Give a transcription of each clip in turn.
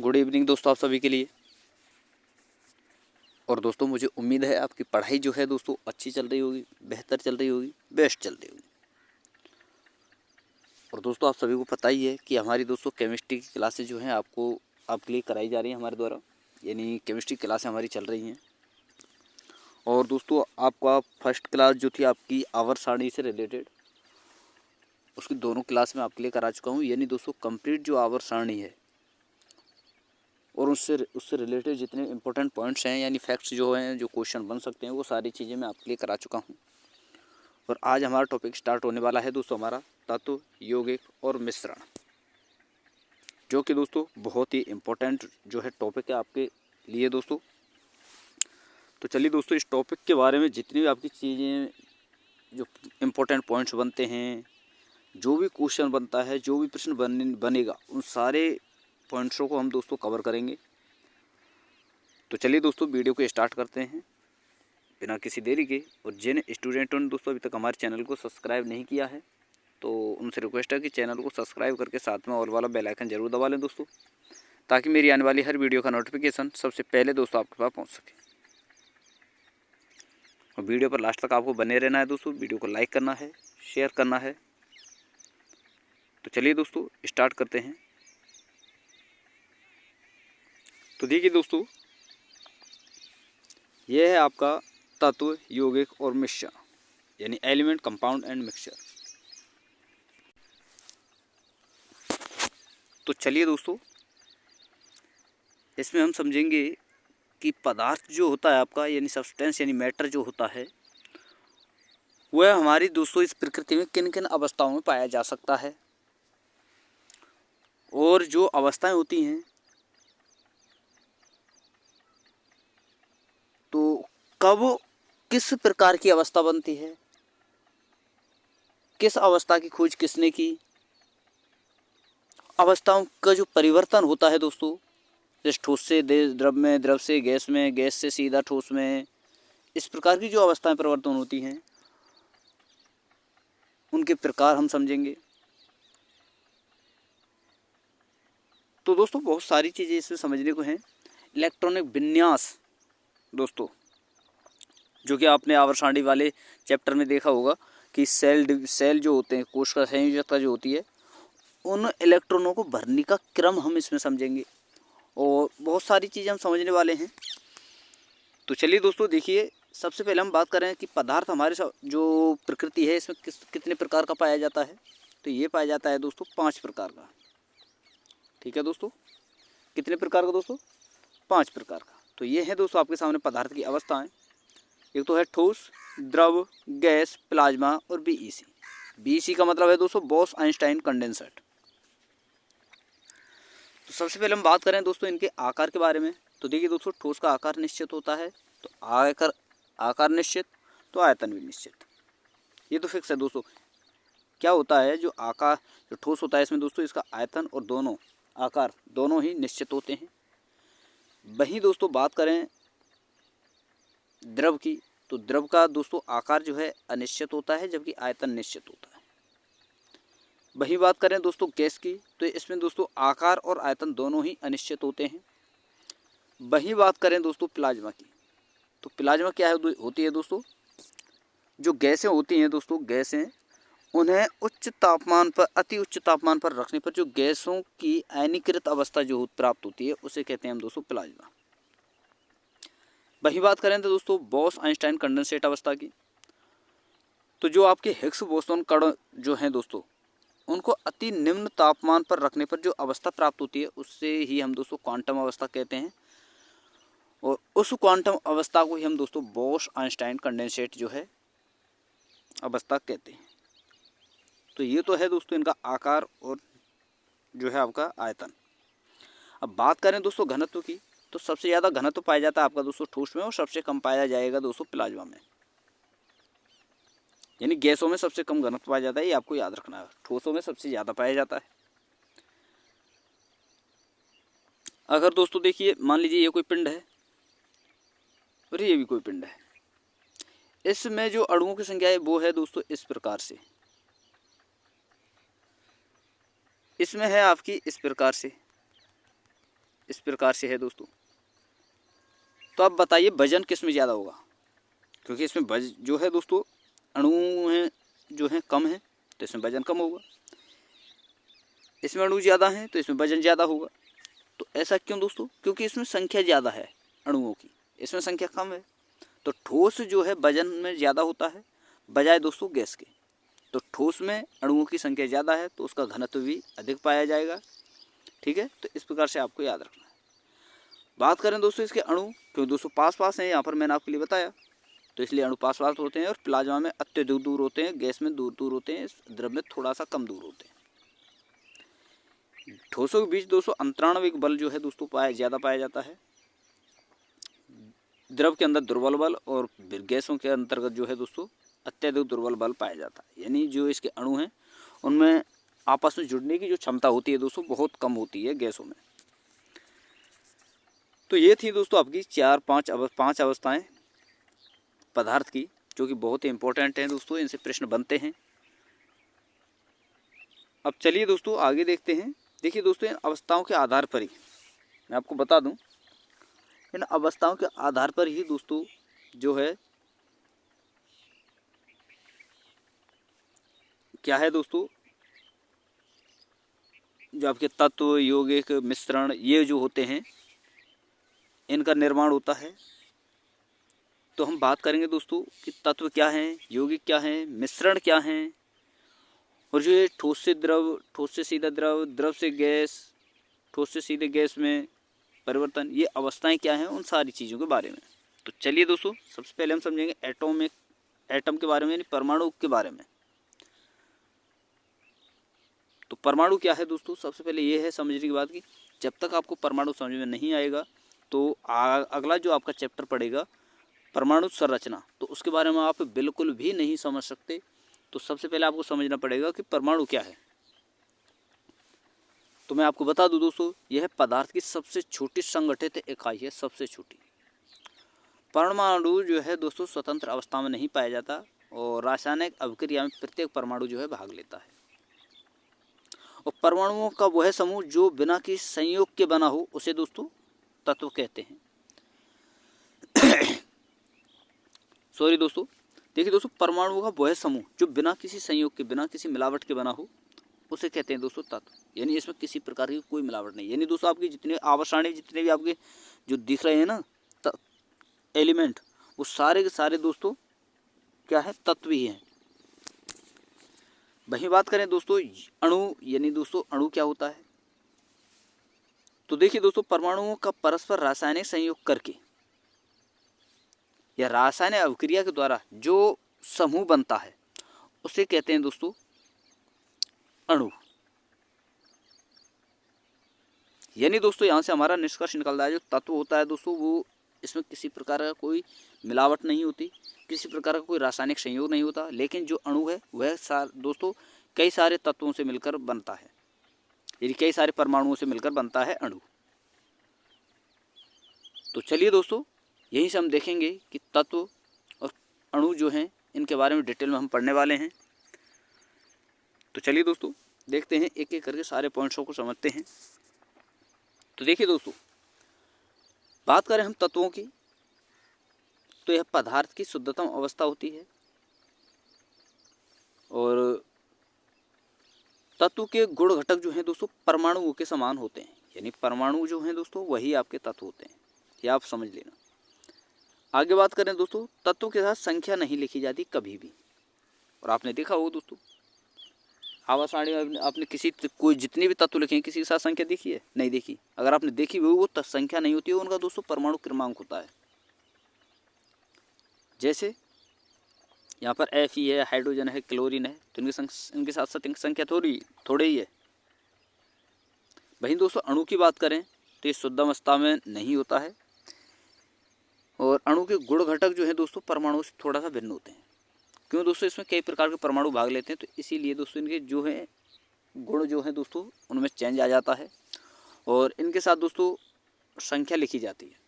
Good evening दोस्तों आप सभी के लिए। और दोस्तों मुझे उम्मीद है आपकी पढ़ाई जो है दोस्तों अच्छी चल रही होगी, बेहतर चल रही होगी, बेस्ट चल रही होगी। और दोस्तों आप सभी को पता ही है कि हमारी दोस्तों केमिस्ट्री की क्लासेज जो हैं आपके लिए कराई जा रही हैं हमारे द्वारा, यानी केमिस्ट्री क्लासें हमारी चल रही हैं। और दोस्तों आपका फर्स्ट क्लास जो थी आपकी आवर सारणी से रिलेटेड, उसकी दोनों क्लास में आपके लिए करा चुका हूँ। यानी दोस्तों कंप्लीट जो आवर सारणी है और उससे रिलेटेड जितने इंपॉर्टेंट पॉइंट्स हैं यानी फैक्ट्स जो हैं, जो क्वेश्चन बन सकते हैं, वो सारी चीज़ें मैं आपके लिए करा चुका हूँ। और आज हमारा टॉपिक स्टार्ट होने वाला है दोस्तों हमारा तत्व, यौगिक और मिश्रण, जो कि दोस्तों बहुत ही इम्पोर्टेंट जो है टॉपिक है आपके लिए दोस्तों। तो चलिए दोस्तों इस टॉपिक के बारे में जितनी भी आपकी चीज़ें, जो इम्पोर्टेंट पॉइंट्स बनते हैं, जो भी क्वेश्चन बनता है, जो भी प्रश्न बनेगा, उन सारे पॉइंट्सों को हम दोस्तों कवर करेंगे। तो चलिए दोस्तों वीडियो को स्टार्ट करते हैं बिना किसी देरी के। और जिन स्टूडेंटों ने दोस्तों अभी तक हमारे चैनल को सब्सक्राइब नहीं किया है तो उनसे रिक्वेस्ट है कि चैनल को सब्सक्राइब करके साथ में ऑल वाला बेल आइकन जरूर दबा लें दोस्तों, ताकि मेरी आने वाली हर वीडियो का नोटिफिकेशन सबसे पहले दोस्तों आपके पास पहुंच सके। और वीडियो पर लास्ट तक आपको बने रहना है दोस्तों, वीडियो को लाइक करना है, शेयर करना है। तो चलिए दोस्तों स्टार्ट करते हैं। तो देखिए दोस्तों, यह है आपका तत्व, यौगिक और मिश्रण, यानी एलिमेंट, कंपाउंड एंड मिक्सचर। तो चलिए दोस्तों इसमें हम समझेंगे कि पदार्थ जो होता है आपका, यानी सब्सटेंस यानी मैटर जो होता है, वह हमारी दोस्तों इस प्रकृति में किन किन अवस्थाओं में पाया जा सकता है। और जो अवस्थाएं होती हैं तो कब किस प्रकार की अवस्था बनती है, किस अवस्था की खोज किसने की, अवस्थाओं का जो परिवर्तन होता है दोस्तों, जैसे ठोस से द्रव में, द्रव से गैस में, गैस से सीधा ठोस में, इस प्रकार की जो अवस्थाएं परिवर्तन होती हैं उनके प्रकार हम समझेंगे। तो दोस्तों बहुत सारी चीज़ें इसमें समझने को हैं। इलेक्ट्रॉनिक विन्यास दोस्तों, जो कि आपने आवर्त सारणी वाले चैप्टर में देखा होगा कि सेल जो होते हैं, कोश का संयोजकता जो होती है, उन इलेक्ट्रॉनों को भरने का क्रम हम इसमें समझेंगे। और बहुत सारी चीज़ें हम समझने वाले हैं। तो चलिए दोस्तों देखिए, सबसे पहले हम बात करें कि पदार्थ हमारे जो प्रकृति है इसमें कितने प्रकार का पाया जाता है। तो ये पाया जाता है दोस्तों 5 प्रकार का। ठीक है दोस्तों, कितने प्रकार का दोस्तों? 5 प्रकार का। तो ये है दोस्तों आपके सामने पदार्थ की अवस्थाएं। एक तो है ठोस, द्रव, गैस, प्लाज्मा और बीईसी। बीईसी का मतलब है दोस्तों बॉस आइंस्टाइन कंडेंसट। तो सबसे पहले हम बात करें दोस्तों इनके आकार के बारे में। तो देखिए दोस्तों, ठोस का आकार निश्चित होता है, तो आकार निश्चित, तो आयतन भी निश्चित। ये तो फिक्स है दोस्तों। क्या होता है, जो ठोस होता है इसमें दोस्तों इसका आयतन और दोनों आकार दोनों ही निश्चित होते हैं। वहीं दोस्तों बात करें द्रव की, तो द्रव का दोस्तों आकार जो है अनिश्चित होता है, जबकि आयतन निश्चित होता है। वहीं बात करें दोस्तों गैस की, तो इसमें दोस्तों आकार और आयतन दोनों ही अनिश्चित होते हैं। वहीं बात करें दोस्तों प्लाज्मा की, तो प्लाज्मा क्या होती है दोस्तों, जो गैसें होती हैं दोस्तों, गैसें उन्हें उच्च तापमान पर, अति उच्च तापमान पर रखने पर जो गैसों की आयनीकृत अवस्था जो प्राप्त होती है उसे कहते हैं हम दोस्तों प्लाज्मा। वही बात करें तो दोस्तों बॉस आइंस्टाइन कंडेंसेट अवस्था की, तो जो आपके हिग्स बोसोन कण जो हैं दोस्तों, उनको अति निम्न तापमान पर रखने पर जो अवस्था प्राप्त होती है उससे ही हम दोस्तों क्वांटम अवस्था कहते हैं। और उस क्वांटम अवस्था को ही हम दोस्तों बॉस आइंस्टाइन कंडेंसेट जो है अवस्था कहते हैं। तो ये तो है दोस्तों इनका आकार और जो है आपका आयतन। अब बात करें दोस्तों घनत्व की, तो सबसे ज़्यादा घनत्व पाया जाता है आपका दोस्तों ठोस में, और सबसे कम पाया जाएगा दोस्तों प्लाज्मा में। यानी गैसों में सबसे कम घनत्व पाया जाता है, ये आपको याद रखना है। ठोसों में सबसे ज़्यादा पाया जाता है। अगर दोस्तों देखिए, मान लीजिए ये कोई पिंड है और ये भी कोई पिंड है, इसमें जो अणुओं की संख्या है वो है दोस्तों इस प्रकार से, इसमें है आपकी इस प्रकार से, इस प्रकार से है दोस्तों। तो आप बताइए वजन किस में ज़्यादा होगा, क्योंकि इसमें जो है दोस्तों अणु हैं जो हैं कम है तो इसमें वजन कम होगा, इसमें अणु ज़्यादा हैं तो इसमें वजन ज़्यादा होगा। तो ऐसा क्यों दोस्तों? क्योंकि इसमें संख्या ज़्यादा है अणुओं की, इसमें संख्या कम है। तो ठोस जो है वजन में ज़्यादा होता है बजाय दोस्तों गैस के। तो ठोस में अणुओं की संख्या ज़्यादा है तो उसका घनत्व भी अधिक पाया जाएगा। ठीक है, तो इस प्रकार से आपको याद रखना है। बात करें दोस्तों इसके अणु, क्योंकि दोस्तों पास पास हैं, यहाँ पर मैंने आपके लिए बताया, तो इसलिए अणु पास पास होते हैं और प्लाज्मा में अत्यधिक दूर होते हैं, गैस में दूर दूर होते हैं, द्रव में थोड़ा सा कम दूर होते हैं। ठोसों के बीच दोस्तों अंतराणविक बल जो है दोस्तों ज़्यादा पाया जाता है। द्रव के अंदर दुर्बल बल और गैसों के अंतर्गत जो है दोस्तों अत्यधिक दुर्बल बल पाया जाता है। यानी जो इसके अणु हैं उनमें आपस में जुड़ने की जो क्षमता होती है दोस्तों बहुत कम होती है गैसों में। तो ये थी दोस्तों आपकी पांच अवस्थाएं पदार्थ की, जो कि बहुत ही इंपॉर्टेंट हैं दोस्तों, इनसे प्रश्न बनते हैं। अब चलिए दोस्तों आगे देखते हैं। देखिए दोस्तों इन अवस्थाओं के आधार पर ही मैं आपको बता दूं, इन अवस्थाओं के आधार पर ही दोस्तों जो है क्या है दोस्तों, जो आपके तत्व यौगिक मिश्रण ये जो होते हैं इनका निर्माण होता है। तो हम बात करेंगे दोस्तों कि तत्व क्या हैं, यौगिक क्या हैं, मिश्रण क्या हैं, और जो ये ठोस से द्रव, ठोस से सीधा द्रव, द्रव से गैस, ठोस से सीधे गैस में परिवर्तन, ये अवस्थाएं क्या हैं, उन सारी चीज़ों के बारे में। तो चलिए दोस्तों सबसे पहले हम समझेंगे एटम के बारे में, यानी परमाणु के बारे में। तो परमाणु क्या है दोस्तों, सबसे पहले ये है समझने की बात कि जब तक आपको परमाणु समझ में नहीं आएगा तो अगला जो आपका चैप्टर पड़ेगा परमाणु संरचना, तो उसके बारे में आप बिल्कुल भी नहीं समझ सकते। तो सबसे पहले आपको समझना पड़ेगा कि परमाणु क्या है। तो मैं आपको बता दूं दोस्तों, यह पदार्थ की सबसे छोटी संगठित इकाई है, सबसे छोटी। परमाणु जो है दोस्तों स्वतंत्र अवस्था में नहीं पाया जाता और रासायनिक अभिक्रिया में प्रत्येक परमाणु जो है भाग लेता है। और परमाणुओं का वह समूह जो बिना किसी संयोग के बना हो उसे दोस्तों तत्व कहते हैं। सॉरी दोस्तों, देखिए दोस्तों परमाणुओं का वह समूह जो बिना किसी संयोग के, बिना किसी मिलावट के बना हो उसे कहते हैं दोस्तों तत्व। यानी इसमें किसी प्रकार की कोई मिलावट नहीं। यानी दोस्तों आपकी जितने आवर्षाणी, जितने भी आपके जो दिख रहे हैं ना एलिमेंट, वो सारे के सारे दोस्तों क्या है, तत्व ही हैं। वहीं बात करें दोस्तों अणु, यानी दोस्तों अणु क्या होता है। तो देखिए दोस्तों परमाणुओं का परस्पर रासायनिक संयोग करके या रासायनिक अभिक्रिया के द्वारा जो समूह बनता है उसे कहते हैं दोस्तों अणु। यानी दोस्तों यहाँ से हमारा निष्कर्ष निकलता है जो तत्व होता है दोस्तों वो इसमें किसी प्रकार का कोई मिलावट नहीं होती, किसी प्रकार का कोई रासायनिक संयोग नहीं होता, लेकिन जो अणु है वह दोस्तों कई सारे तत्वों से मिलकर बनता है, यानी कई सारे परमाणुओं से मिलकर बनता है अणु। तो चलिए दोस्तों यहीं से हम देखेंगे कि तत्व और अणु जो हैं इनके बारे में डिटेल में हम पढ़ने वाले हैं। तो चलिए दोस्तों देखते हैं, एक एक करके सारे पॉइंट्सों को समझते हैं। तो देखिए दोस्तों बात करें हम तत्वों की, तो यह पदार्थ की शुद्धतम अवस्था होती है और तत्व के गुण घटक जो हैं दोस्तों परमाणुओं के समान होते हैं। यानी परमाणु जो हैं दोस्तों वही आपके तत्व होते हैं, ये आप समझ लेना। आगे बात करें दोस्तों, तत्व के साथ संख्या नहीं लिखी जाती कभी भी। और आपने देखा होगा दोस्तों आवासाणी में आपने कोई जितने भी तत्व लिखे हैं किसी के साथ संख्या देखी है, नहीं देखी। अगर आपने देखी हुई वो संख्या नहीं होती है, उनका दोस्तों परमाणु क्रमांक होता है। जैसे यहाँ पर Fe है, हाइड्रोजन है, क्लोरीन है, तो इनके साथ साथ इनकी संख्या थोड़े ही है। वहीं दोस्तों अणु की बात करें तो ये शुद्ध अवस्था में नहीं होता है और अणु के गुण घटक जो है दोस्तों परमाणु से थोड़ा सा भिन्न होते हैं। क्यों दोस्तों, इसमें कई प्रकार के परमाणु भाग लेते हैं, तो इसीलिए दोस्तों इनके जो है गुण जो है दोस्तों उनमें चेंज आ जाता है और इनके साथ दोस्तों संख्या लिखी जाती है।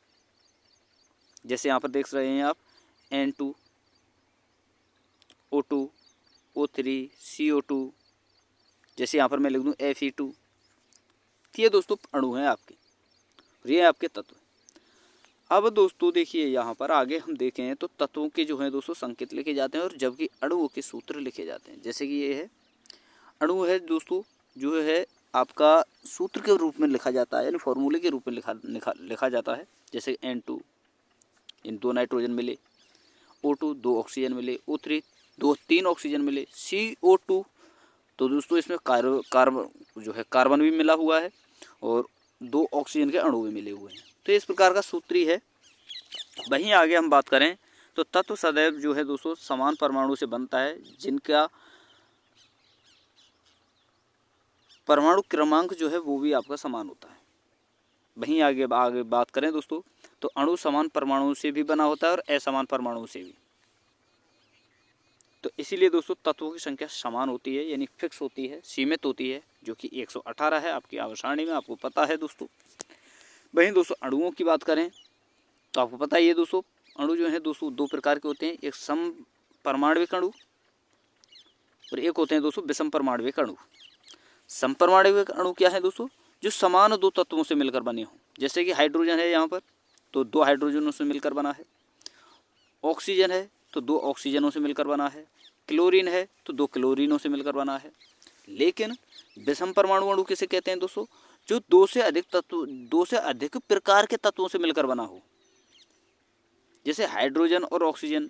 जैसे यहाँ पर देख रहे हैं आप N2, O2, O3, CO2, जैसे यहाँ पर मैं लिख दूँ Fe2। ये दोस्तों अणु हैं आपके। ये आपके तत्व। अब दोस्तों देखिए यहाँ पर आगे हम देखें तो तत्वों के जो है दोस्तों संकेत लिखे जाते हैं और जबकि अणुओं के सूत्र लिखे जाते हैं। जैसे कि ये है अणु है दोस्तों, जो है आपका सूत्र के रूप में लिखा जाता है, यानी फॉर्मूले के रूप में लिखा जाता है। जैसे N2 इन 2 नाइट्रोजन मिले, O2 2 ऑक्सीजन मिले, O3 3 ऑक्सीजन मिले, CO2 तो दोस्तों इसमें कार्बन भी मिला हुआ है और 2 ऑक्सीजन के अणु भी मिले हुए हैं। तो इस प्रकार का सूत्र ही है। वहीं आगे हम बात करें तो तत्व सदैव जो है दोस्तों समान परमाणु से बनता है, जिनका परमाणु क्रमांक जो है वो भी आपका समान होता है। वहीं आगे बात करें दोस्तों तो अणु समान परमाणु से भी बना होता है और असमान परमाणु से भी। तो इसीलिए दोस्तों तत्वों की संख्या समान होती है, यानी फिक्स होती है, सीमित होती है, जो कि 118 है आपकी आवर्त सारणी में, आपको पता है दोस्तों। वहीं दोस्तों अणुओं की बात करें तो आपको पता ही है दोस्तों, अणु जो है दोस्तों 2 प्रकार के होते हैं, एक सम परमाणविक अणु और एक होते हैं दोस्तों विषम परमाणविक अणु। समपरमाणविक अणु क्या है दोस्तों, जो समान 2 तत्वों से मिलकर बने हों। जैसे कि हाइड्रोजन है यहाँ पर तो 2 हाइड्रोजनों से मिलकर बना है, ऑक्सीजन है तो 2 ऑक्सीजनों से मिलकर बना है, क्लोरीन है तो 2 क्लोरीनों से मिलकर बना है। लेकिन विषम परमाणु अणु किसे कहते हैं दोस्तों, जो 2 से अधिक प्रकार के तत्वों से मिलकर बना हो। जैसे हाइड्रोजन और ऑक्सीजन,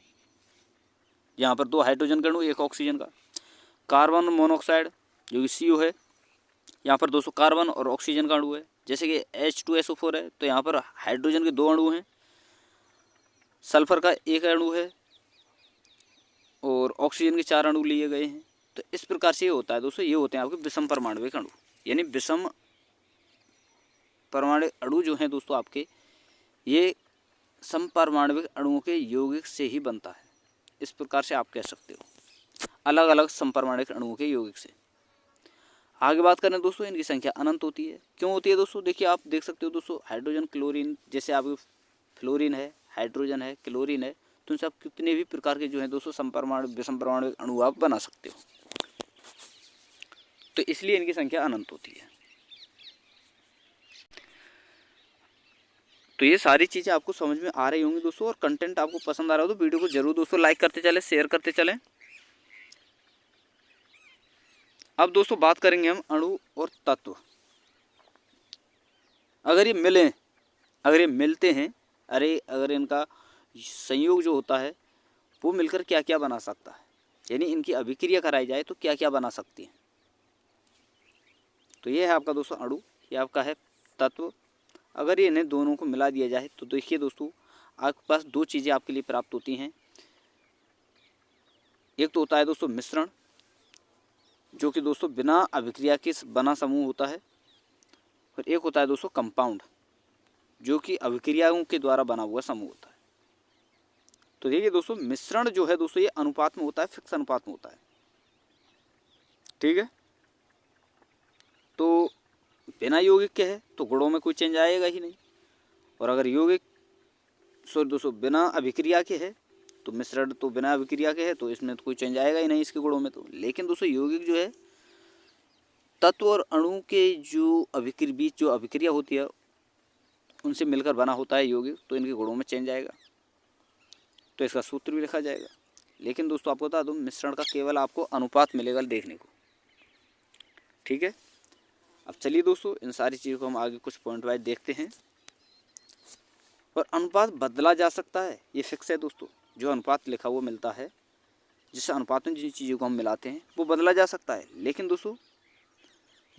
यहाँ पर 2 हाइड्रोजन का अणु 1 ऑक्सीजन का। कार्बन मोनोऑक्साइड जो कि CO है, यहाँ पर 200 कार्बन और ऑक्सीजन का अणु है। जैसे कि H2SO4 है तो यहाँ पर हाइड्रोजन के 2 अणु हैं, सल्फर का 1 अणु है और ऑक्सीजन के 4 अणु लिए गए हैं। तो इस प्रकार से ये होता है दोस्तों, ये होते हैं आपके विषम परमाणविक अणु। यानी विषम परमाणु अणु जो हैं दोस्तों आपके, ये समपरमाणविक अणुओं के यौगिक से ही बनता है। इस प्रकार से आप कह सकते हो, अलग अलग समपरमाणविक अणुओं के यौगिक से। आगे बात करें दोस्तों, इनकी संख्या अनंत होती है। क्यों होती है दोस्तों, देखिए आप देख सकते हो दोस्तों, हाइड्रोजन क्लोरीन, जैसे आपके फ्लोरीन है, हाइड्रोजन है, क्लोरीन है, तो इनसे आप कितने भी प्रकार के जो है दोस्तों समपरमाणु विषम परमाणु अणु आप बना सकते हो। तो इसलिए इनकी संख्या अनंत होती है। तो ये सारी चीज़ें आपको समझ में आ रही होंगी दोस्तों, और कंटेंट आपको पसंद आ रहा हो तो वीडियो को जरूर दोस्तों लाइक करते चले, शेयर करते चलें। अब दोस्तों बात करेंगे हम अणु और तत्व। अगर ये मिलते हैं, अगर इनका संयोग जो होता है वो मिलकर क्या क्या बना सकता है, यानी इनकी अभिक्रिया कराई जाए तो क्या क्या बना सकती है। तो ये है आपका दोस्तों अणु, ये आपका है तत्व। अगर ये इन्हें दोनों को मिला दिया जाए तो देखिए दोस्तों, आपके पास 2 चीज़ें आपके लिए प्राप्त होती हैं। एक तो होता है दोस्तों मिश्रण, जो कि दोस्तों बिना अभिक्रिया के बना समूह होता है, और एक होता है दोस्तों कंपाउंड, जो कि अभिक्रियाओं के द्वारा बना हुआ समूह होता है। तो देखिए दोस्तों, मिश्रण जो है दोस्तों ये अनुपात में होता है, फिक्स अनुपात में होता है, ठीक है। तो बिना यौगिक के है तो गुणों में कोई चेंज आएगा ही नहीं, और अगर दोस्तों बिना अभिक्रिया के है तो मिश्रण तो बिना अभिक्रिया के है तो इसमें तो कोई चेंज आएगा ही नहीं इसके गुणों में तो। लेकिन दोस्तों यौगिक जो है, तत्व और अणु के जो बीच जो अभिक्रिया होती है उनसे मिलकर बना होता है यौगिक, तो इनके गुणों में चेंज आएगा, तो इसका सूत्र भी लिखा जाएगा। लेकिन दोस्तों आपको बता दूं, मिश्रण का केवल आपको अनुपात मिलेगा देखने को, ठीक है। अब चलिए दोस्तों, इन सारी चीज़ों को हम आगे कुछ पॉइंट वाइज देखते हैं। और अनुपात बदला जा सकता है, ये फिक्स है दोस्तों। जो अनुपात लिखा हुआ मिलता है, जिस अनुपात में जिन चीज़ों को हम मिलाते हैं वो बदला जा सकता है। लेकिन दोस्तों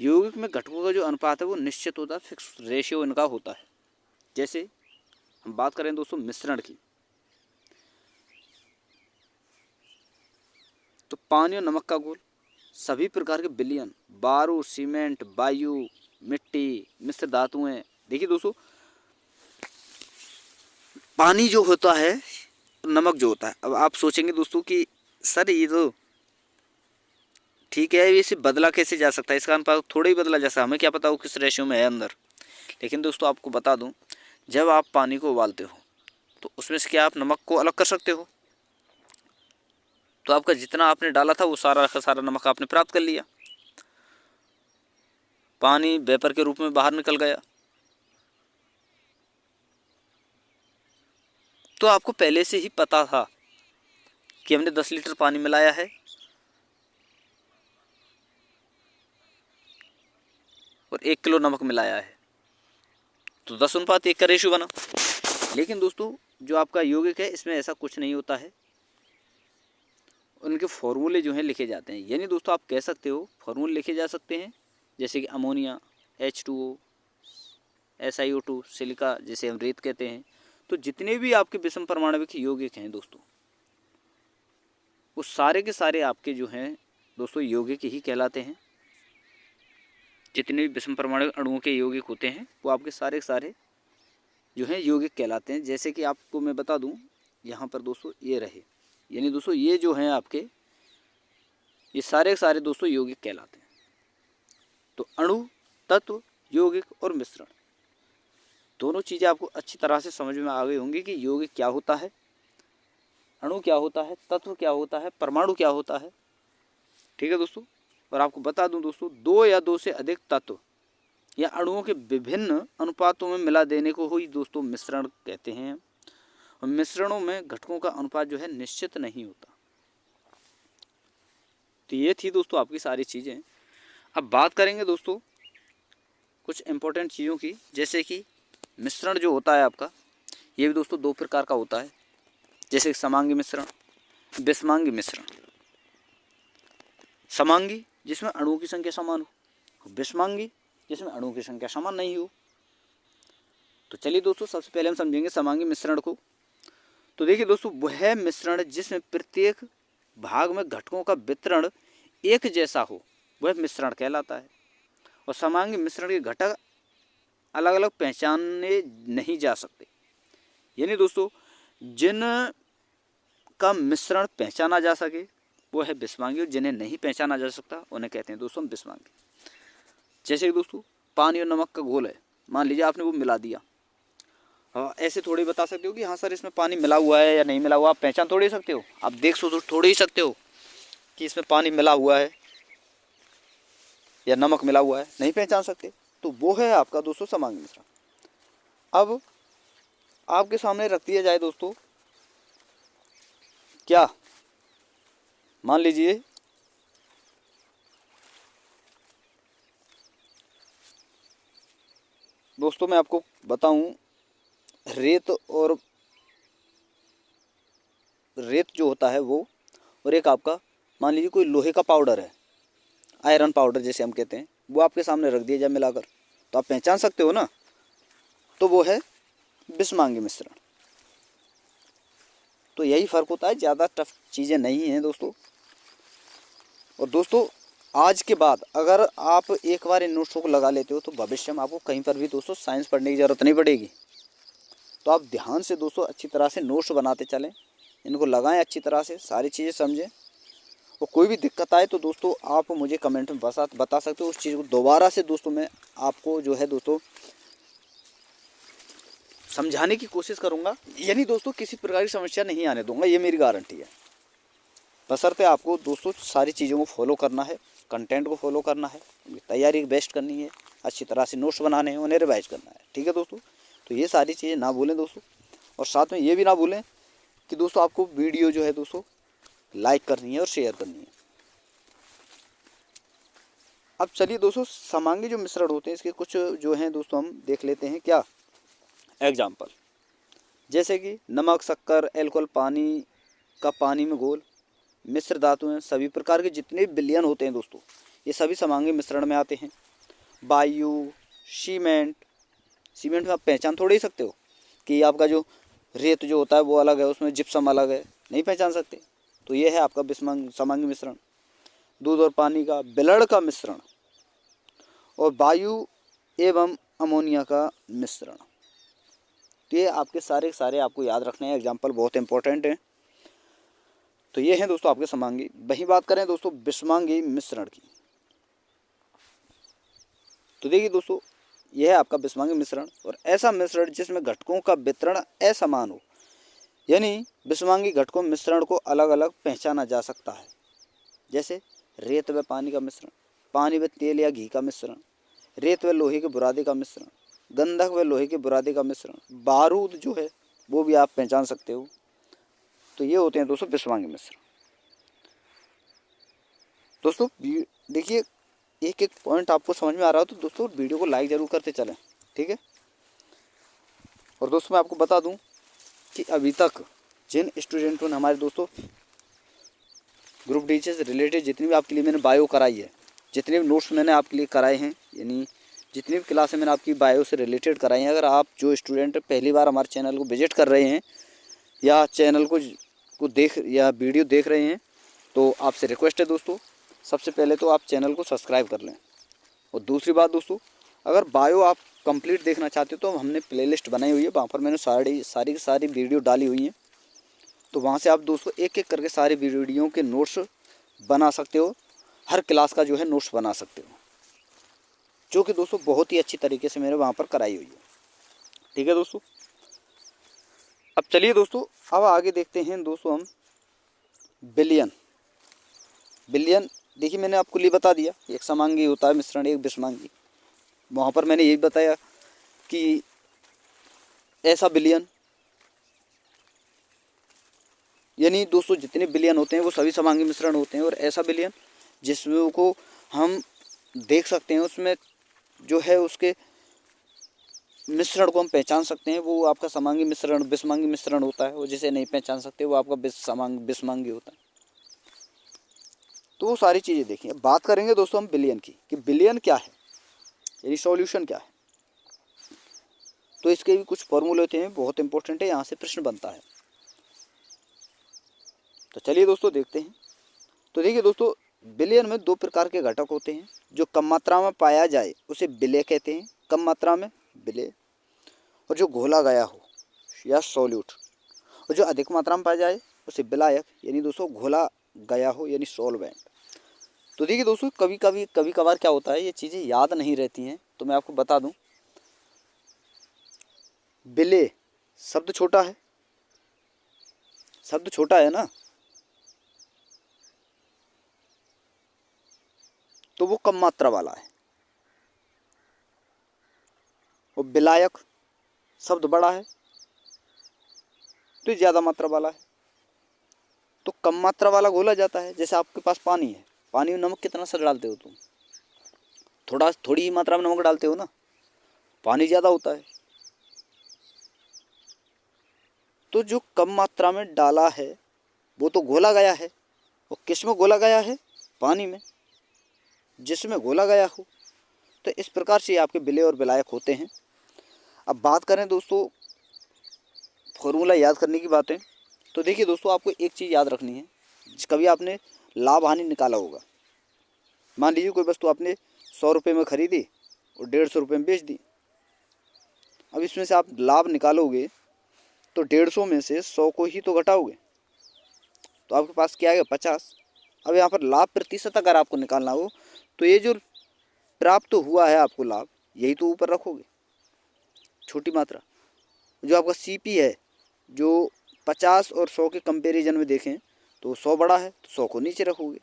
यौगिक में घटकों का जो अनुपात है वो निश्चित होता है, फिक्स रेशियो इनका होता है। जैसे हम बात करें दोस्तों मिश्रण की, तो पानी और नमक का घोल, सभी प्रकार के विलयन, बारूद, सीमेंट, वायु, मिट्टी, मिश्र धातुएं। देखिए दोस्तों, पानी जो होता है, नमक जो होता है, अब आप सोचेंगे दोस्तों कि सर ये तो ठीक है, इसे बदला कैसे जा सकता है, इसका अनुपात थोड़ा ही बदला जा सकता है, हमें क्या पता वो किस रेशियो में है अंदर। लेकिन दोस्तों आपको बता दूं, जब आप पानी को उबालते हो तो उसमें से क्या आप नमक को अलग कर सकते हो? तो आपका जितना आपने डाला था वो सारा का सारा नमक आपने प्राप्त कर लिया, पानी वेपर के रूप में बाहर निकल गया। तो आपको पहले से ही पता था कि हमने 10 लीटर पानी मिलाया है और 1 किलो नमक मिलाया है, तो 10:1 का रेशियो बना। लेकिन दोस्तों जो आपका यौगिक है इसमें ऐसा कुछ नहीं होता है, उनके फॉर्मूले जो हैं लिखे जाते हैं। यानी दोस्तों आप कह सकते हो फॉर्मूले लिखे जा सकते हैं, जैसे कि अमोनिया, H2O, SiO2, सिलिका जिसे हम रेत कहते हैं। तो जितने भी आपके विषम परमाणविक यौगिक हैं दोस्तों, वो सारे के सारे आपके जो हैं दोस्तों यौगिक ही कहलाते हैं। जितने भी विषम परमाणविक अणुओं के यौगिक होते हैं वो आपके सारे के सारे जो हैं यौगिक कहलाते हैं। जैसे कि आपको मैं बता दूं, यहाँ पर दोस्तों ये रहे, यानी दोस्तों ये जो हैं आपके ये सारे के सारे दोस्तों यौगिक कहलाते हैं। तो अणु, तत्व, यौगिक और मिश्रण, दोनों चीज़ें आपको अच्छी तरह से समझ में आ गई होंगी कि यौगिक क्या होता है, अणु क्या होता है, तत्व क्या होता है, परमाणु क्या होता है। ठीक है दोस्तों। और आपको बता दूं दोस्तों, 2 या 2 से अधिक तत्व या अणुओं के विभिन्न अनुपातों में मिला देने को ही दोस्तों मिश्रण कहते हैं। और मिश्रणों में घटकों का अनुपात जो है निश्चित नहीं होता। तो ये थी दोस्तों आपकी सारी चीज़ें। अब बात करेंगे दोस्तों कुछ इम्पोर्टेंट चीज़ों की, जैसे कि मिश्रण जो होता है आपका, ये भी दोस्तों 2 प्रकार का होता है, जैसे कि समांगी मिश्रण, विषमांगी मिश्रण। समांगी जिसमें अणुओं की संख्या समान हो, विषमांगी जिसमें अणुओं की संख्या समान नहीं हो। तो चलिए दोस्तों सबसे पहले हम समझेंगे समांगी मिश्रण को। तो देखिए दोस्तों, वह मिश्रण जिसमें प्रत्येक भाग में घटकों का वितरण एक जैसा हो वह मिश्रण कहलाता है। और समांगी मिश्रण के घटक अलग अलग पहचाने नहीं जा सकते। यानी दोस्तों जिन का मिश्रण पहचाना जा सके वो है विषमांगी, और जिन्हें नहीं पहचाना जा सकता उन्हें कहते हैं दोस्तों विषमांगी। जैसे कि दोस्तों पानी और नमक का घोल है, मान लीजिए आपने वो मिला दिया। हाँ, ऐसे थोड़ी बता सकते हो कि हाँ सर इसमें पानी मिला हुआ है या नहीं मिला हुआ। आप पहचान थोड़ी सकते हो, आप देख सो थोड़ी ही सकते हो कि इसमें पानी मिला हुआ है या नमक मिला हुआ है, नहीं पहचान सकते। तो वो है आपका दोस्तों समांगी मिश्रण। अब आपके सामने रख दिया जाए दोस्तों, क्या मान लीजिए दोस्तों मैं आपको बताऊं, रेत जो होता है वो, और एक आपका मान लीजिए कोई लोहे का पाउडर है, आयरन पाउडर जैसे हम कहते हैं, वो आपके सामने रख दिया जाए मिलाकर, तो आप पहचान सकते हो ना। तो वो है विषमांगी मिश्रण। तो यही फ़र्क होता है, ज़्यादा टफ चीज़ें नहीं हैं दोस्तों। और दोस्तों आज के बाद अगर आप एक बार इन नोट्सों को लगा लेते हो तो भविष्य में आपको कहीं पर भी दोस्तों साइंस पढ़ने की ज़रूरत नहीं पड़ेगी। तो आप ध्यान से दोस्तों अच्छी तरह से नोट्स बनाते चलें, इनको लगाएं अच्छी तरह से, सारी चीज़ें समझें। और कोई भी दिक्कत आए तो दोस्तों आप मुझे कमेंट में बता सकते हो। उस चीज़ को दोबारा से दोस्तों मैं आपको जो है दोस्तों समझाने की कोशिश करूँगा। यानी दोस्तों किसी प्रकार की समस्या नहीं आने दूंगा, ये मेरी गारंटी है। बशर्ते आपको दोस्तों सारी चीज़ों को फॉलो करना है, कंटेंट को फॉलो करना है, तैयारी बेस्ट करनी है, अच्छी तरह से नोट्स बनाने हैं, उन्हें रिवाइज करना है। ठीक है दोस्तों। तो ये सारी चीज़ें ना भूलें दोस्तों। और साथ में ये भी ना भूलें कि दोस्तों आपको वीडियो जो है दोस्तों लाइक करनी है और शेयर करनी है। अब चलिए दोस्तों समांगी जो मिश्रण होते हैं इसके कुछ जो हैं दोस्तों हम देख लेते हैं। क्या एग्जाम्पल, जैसे कि नमक, शक्कर, एल्कोहल, पानी का पानी में घोल, मिश्र धातुएं, सभी प्रकार के जितने विलयन होते हैं दोस्तों ये सभी समांगी मिश्रण में आते हैं। वायु, सीमेंट में आप पहचान थोड़ी सकते हो कि आपका जो रेत जो होता है वो अलग है, उसमें जिप्सम अलग है, नहीं पहचान सकते। तो ये है आपका समांगी मिश्रण। दूध और पानी का, बिलड़ का मिश्रण, और वायु एवं अमोनिया का मिश्रण। तो ये आपके सारे आपको याद रखने हैं, एग्जाम्पल बहुत इंपॉर्टेंट है। तो ये हैं दोस्तों आपके समांगी। वही बात करें दोस्तों विषमांगी मिश्रण की, तो देखिए दोस्तों यह है आपका विषमांगी मिश्रण। और ऐसा मिश्रण जिसमें घटकों का वितरण असमान हो, यानी विषमांगी घटकों मिश्रण को अलग अलग पहचाना जा सकता है। जैसे रेत व पानी का मिश्रण, पानी व तेल या घी का मिश्रण, रेत व लोहे के बुरादे का मिश्रण, गंधक व लोहे के बुरादे का मिश्रण, बारूद जो है वो भी आप पहचान सकते हो। तो ये होते हैं दोस्तों विषवांगी मिश्र। दोस्तों देखिए, एक एक पॉइंट आपको समझ में आ रहा हो तो दोस्तों वीडियो को लाइक ज़रूर करते चलें, ठीक है। और दोस्तों मैं आपको बता दूं कि अभी तक जिन स्टूडेंटों ने हमारे दोस्तों ग्रुप डी से रिलेटेड जितनी भी आपके लिए मैंने बायो कराई है, जितने भी नोट्स मैंने आपके लिए कराए हैं, यानी जितनी भी क्लासें मैंने आपकी बायो से रिलेटेड कराई हैं, अगर आप जो स्टूडेंट पहली बार हमारे चैनल को विजिट कर रहे हैं या चैनल को देख या वीडियो देख रहे हैं, तो आपसे रिक्वेस्ट है दोस्तों, सबसे पहले तो आप चैनल को सब्सक्राइब कर लें। और दूसरी बात दोस्तों, अगर बायो आप कंप्लीट देखना चाहते हो तो हमने प्लेलिस्ट बनाई हुई है, वहाँ पर मैंने सारी की सारी वीडियो डाली हुई हैं। तो वहाँ से आप दोस्तों एक एक करके सारे वीडियो के नोट्स बना सकते हो, हर क्लास का जो है नोट्स बना सकते हो, जो कि दोस्तों बहुत ही अच्छी तरीके से मैंने वहाँ पर कराई हुई है, ठीक है दोस्तों। अब चलिए दोस्तों, अब आगे देखते हैं दोस्तों हम बिलियन। देखिए मैंने आपको लिए बता दिया, एक समांगी होता है मिश्रण, एक विषमांगी। वहाँ पर मैंने यही बताया कि ऐसा बिलियन, यानी दोस्तों जितने बिलियन होते हैं वो सभी समांगी मिश्रण होते हैं, और ऐसा बिलियन जिसमें को हम देख सकते हैं, उसमें जो है उसके मिश्रण को हम पहचान सकते हैं, वो आपका समांगी मिश्रण विषमांगी मिश्रण होता है। और जिसे नहीं पहचान सकते वो आपका विषमांगी होता है। तो वो सारी चीज़ें देखिए। अब बात करेंगे दोस्तों हम बिलियन की, कि बिलियन क्या है, यानी सॉल्यूशन क्या है। तो इसके भी कुछ फॉर्मूले होते हैं, बहुत इंपॉर्टेंट है, यहाँ से प्रश्न बनता है। तो चलिए दोस्तों देखते हैं। तो देखिए दोस्तों, बिलियन में दो प्रकार के घटक होते हैं। जो कम मात्रा में पाया जाए उसे विलेय कहते हैं, कम मात्रा में विलेय। और जो घोला गया हो या सॉल्यूट, और जो अधिक मात्रा में पाया जाए उसे विलायक, यानी दोस्तों घोला गया हो यानी सॉल्वेंट। तो देखिए दोस्तों, कभी कभार क्या होता है, ये चीज़ें याद नहीं रहती हैं, तो मैं आपको बता दूं। विलेय शब्द छोटा है ना, तो वो कम मात्रा वाला है। और विलायक शब्द बड़ा है, तो ये ज़्यादा मात्रा वाला है। तो कम मात्रा वाला घोला जाता है। जैसे आपके पास पानी है, पानी में नमक कितना सा डालते हो तुम? थोड़ी ही मात्रा में नमक डालते हो ना, पानी ज़्यादा होता है। तो जो कम मात्रा में डाला है वो तो घोला गया है। और किस में घोला गया है? पानी में, जिसमें घोला गया हो। तो इस प्रकार से आपके विलेय और विलायक होते हैं। अब बात करें दोस्तों फॉर्मूला याद करने की बातें, तो देखिए दोस्तों, आपको एक चीज़ याद रखनी है। कभी आपने लाभ हानि निकाला होगा। मान लीजिए कोई वस्तु आपने 100 रुपये में खरीदी और 150 रुपये में बेच दी। अब इसमें से आप लाभ निकालोगे तो 150 में से 100 को ही तो घटाओगे, तो आपके पास क्या आएगा? 50। अब यहाँ पर लाभ प्रतिशत अगर आपको निकालना हो तो ये जो प्राप्त हुआ है आपको लाभ, यही तो ऊपर रखोगे, छोटी मात्रा। जो आपका सीपी है, जो 50 और 100 के कंपैरिजन में देखें तो 100 बड़ा है, तो 100 को नीचे रखोगे।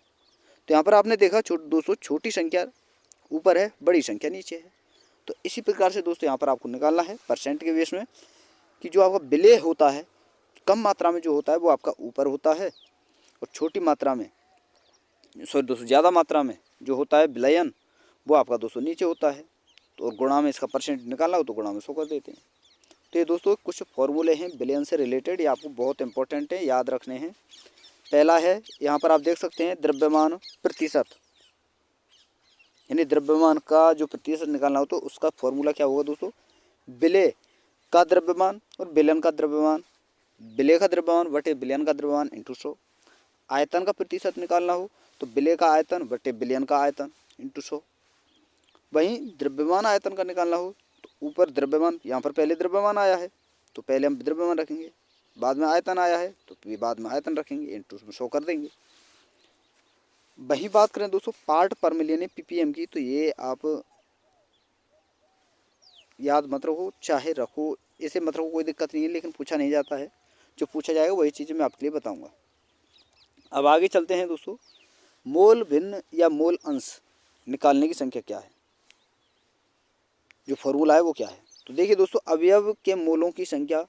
तो यहाँ पर आपने देखा 200 छोटी संख्या ऊपर है, बड़ी संख्या नीचे है। तो इसी प्रकार से दोस्तों यहाँ पर आपको निकालना है परसेंट के बेस में, कि जो आपका विलेय होता है कम मात्रा में जो होता है वो आपका ऊपर होता है, और छोटी मात्रा में दोस्तों ज़्यादा मात्रा में जो होता है विलयन, वो आपका दोस्तों नीचे होता है। तो और गुणा में इसका परसेंट निकालना हो तो गुणा में 100 कर देते हैं। तो ये दोस्तों कुछ फॉर्मूले हैं विलयन से रिलेटेड, ये आपको बहुत इंपॉर्टेंट है, याद रखने हैं। पहला है, यहाँ पर आप देख सकते हैं द्रव्यमान प्रतिशत, यानी द्रव्यमान का जो प्रतिशत निकालना हो तो उसका फॉर्मूला क्या होगा दोस्तों? विलेय का द्रव्यमान और विलयन का द्रव्यमान, विलेय का द्रव्यमान बटे विलयन का द्रव्यमान इंटू 100। आयतन का प्रतिशत निकालना हो तो विलेय का आयतन बटे विलयन का आयतन इंटू 100। वहीं द्रव्यमान आयतन का निकालना हो तो ऊपर द्रव्यमान, यहाँ पर पहले द्रव्यमान आया है तो पहले हम द्रव्यमान रखेंगे, बाद में आयतन आया है तो भी बाद में आयतन रखेंगे, इंटू 100 कर देंगे। वही बात करें दोस्तों पार्ट पर मिलियन पीपीएम की, तो ये आप याद मत रखो, चाहे रखो, इसे मत रखो, कोई दिक्कत नहीं है, लेकिन पूछा नहीं जाता है। जो पूछा जाएगा वही चीज़ें मैं आपके लिए बताऊंगा। अब आगे चलते हैं दोस्तों, मोल भिन्न या मोल अंश निकालने की संख्या क्या है, जो फॉर्मूला है वो क्या है। तो देखिए दोस्तों, अवयव के मोलों की संख्या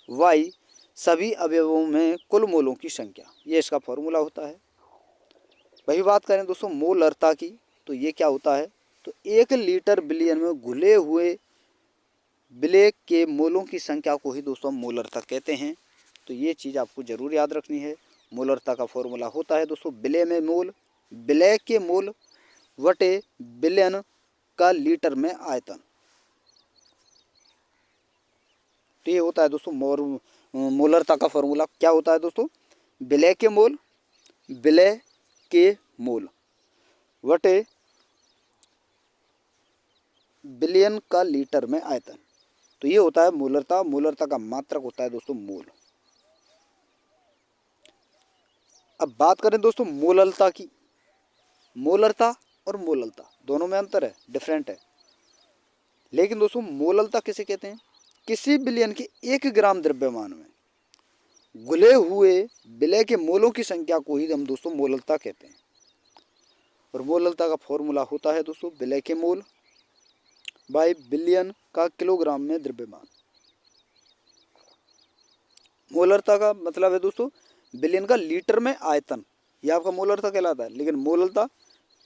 वाई सभी अवयवों में कुल मोलों की संख्या, ये इसका फॉर्मूला होता है। वही बात करें दोस्तों मोलरता की, तो ये क्या होता है, तो 1 लीटर बिलियन में घुले हुए विलेय के मोलों की संख्या को ही दोस्तों हम मोलरता कहते हैं। तो ये चीज़ आपको ज़रूर याद रखनी है। मोलरता का फॉर्मूला होता है दोस्तों विलेय में मोल, विलेय के मोल वटे बिलियन का लीटर में आयतन। तो ये होता है दोस्तों मोलरता का फॉर्मूला। क्या होता है दोस्तों, विलेय के मोल, विलेय के मोल वटे बिलियन का लीटर में आयतन। तो ये होता है मोलरता। मोलरता का मात्रक होता है दोस्तों मोल। अब बात करें दोस्तों मोललता की। मोलरता और मोललता दोनों में अंतर है, डिफरेंट है। लेकिन दोस्तों मोललता किसे कहते हैं, किसी बिलियन के 1 ग्राम द्रव्यमान में घुले हुए विलेय के मोलों की संख्या को ही हम दोस्तों मोललता कहते हैं। और मोललता का फॉर्मूला होता है दोस्तों विलेय के मोल बाय बिलियन का किलोग्राम में द्रव्यमान। मोलरता का मतलब है दोस्तों बिलियन का लीटर में आयतन, यह आपका मोलरता कहलाता है। लेकिन मोललता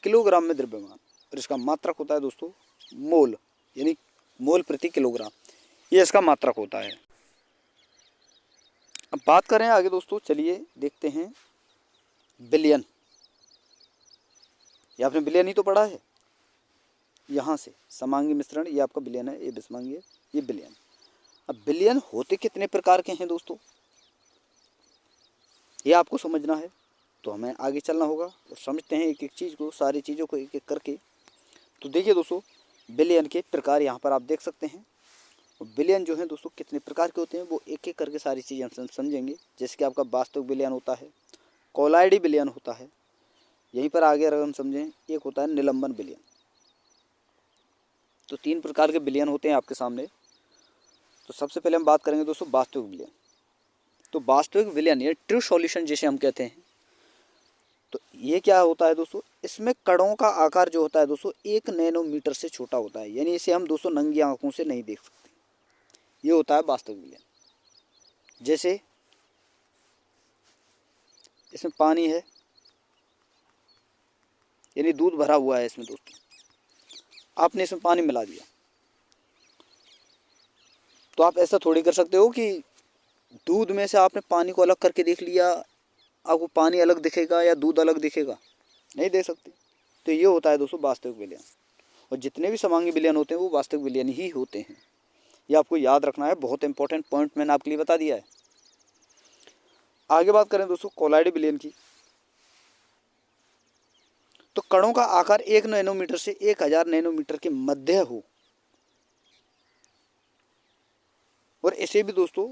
किलोग्राम में द्रव्यमान, और इसका मात्रक होता है दोस्तों मोल, यानी मोल प्रति किलोग्राम, ये इसका मात्रक होता है। अब बात करें आगे दोस्तों, चलिए देखते हैं बिलियन। ये आपने बिलियन ही तो पढ़ा है, यहाँ से समांगी मिश्रण, ये आपका बिलियन है, ये विषमांगी है, ये बिलियन। अब बिलियन होते कितने प्रकार के हैं दोस्तों, ये आपको समझना है। तो हमें आगे चलना होगा और समझते हैं एक एक चीज़ को, सारी चीज़ों को एक एक करके। तो देखिए दोस्तों बिलियन के प्रकार यहाँ पर आप देख सकते हैं। बिलियन जो है दोस्तों कितने प्रकार के होते हैं वो एक एक करके सारी चीज़ें हम समझेंगे। जैसे कि आपका वास्तविक बिलियन होता है, कोलाइडी बिलियन होता है, यहीं पर आगे अगर हम समझें एक होता है निलंबन बिलियन। तो 3 प्रकार के बिलियन होते हैं आपके सामने। तो सबसे पहले हम बात करेंगे दोस्तों वास्तविक बिलियन। तो वास्तविक विलयन या ट्रू सॉल्यूशन जिसे हम कहते हैं, तो ये क्या होता है दोस्तों, इसमें कणों का आकार जो होता है दोस्तों 1 नैनोमीटर से छोटा होता है, यानी इसे हम दोस्तों नंगी आंखों से नहीं देख सकते। ये होता है वास्तविक विलयन। जैसे इसमें पानी है, यानी दूध भरा हुआ है इसमें दोस्तों, आपने इसमें पानी मिला दिया, तो आप ऐसा थोड़ी कर सकते हो कि दूध में से आपने पानी को अलग करके देख लिया, आपको पानी अलग दिखेगा या दूध अलग दिखेगा, नहीं देख सकते। तो ये होता है दोस्तों वास्तविक विलयन। और जितने भी समांगी विलयन होते हैं वो वास्तविक विलयन ही होते हैं, ये आपको याद रखना है। बहुत इंपॉर्टेंट पॉइंट मैंने आपके लिए बता दिया है। आगे बात करें दोस्तों कोलाइडी विलयन की, तो कणों का आकार 1 नैनोमीटर से 1000 नैनोमीटर के मध्य हो, और इसे भी दोस्तों